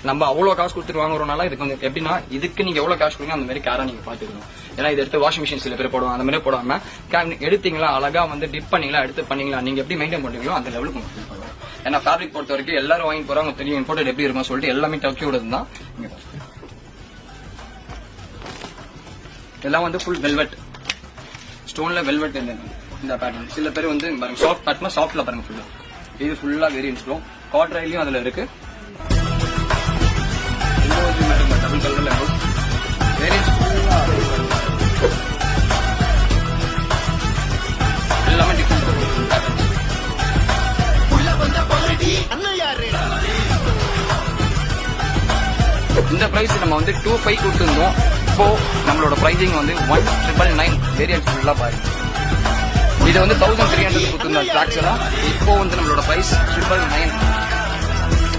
நம்ம அவ்வளவு காசு கொடுத்துட்டு வாங்குறோம்னால இதுக்கு வந்து எப்படின்னா இதுக்கு நீங்க எவ்வளவு காசு கொடுங்க அந்த மாதிரி கேரா நீங்க பாத்துக்கணும். ஏன்னா இதை எடுத்து வாஷிங் மிஷின் சில பேர் போடுவாங்க, அந்த மாதிரி போடாம எடுத்தீங்களா அழகா வந்து டிப் பண்ணீங்களா எடுத்து பண்ணீங்களா நீங்க எப்படி மெயின்டைன் பண்றீங்களோ அந்த லெவலுக்கு உங்களுக்கு பண்ணுவோம். ஏன்னா ஃபேப்ரிக் பொறுத்த வரைக்கும் எல்லாரும் வாங்கி போறாங்க தெரியும் இம்போர்ட் எப்படி இருக்கும் சொல்லிட்டு எல்லாமே டர்க்கியோட தான். எல்லாம் வந்து ஃபுல் வெல்வெட் ஸ்டோன்ல வெல்வெட் இந்த பேட்டர்ன். சில பேர் வந்து சாஃப்ட் பேட்டர்ன் சாஃப்ட்ல பாருங்க ஃபுல்லா. இது ஃபுல்லா வேரியன்ஸ் வரும். காட்ரைலயும் அதுல இருக்கு. டபுள் கலர்ல வேரியன்ஸ் எல்லாமே டிஃபரெண்ட். இந்த பிரைஸ் நம்ம வந்து 2,500 கொடுத்துருந்தோம். இப்போ நம்மளோட பிரைசிங் வந்து 1,999 வேரியன்ஸ் ஃபுல்லா பாருங்க. இது வந்து 1,300 கொடுத்துருந்தோம் ட்ராக்ஸ் எல்லாம். இப்போ வந்து நம்மளோட பிரைஸ் 999.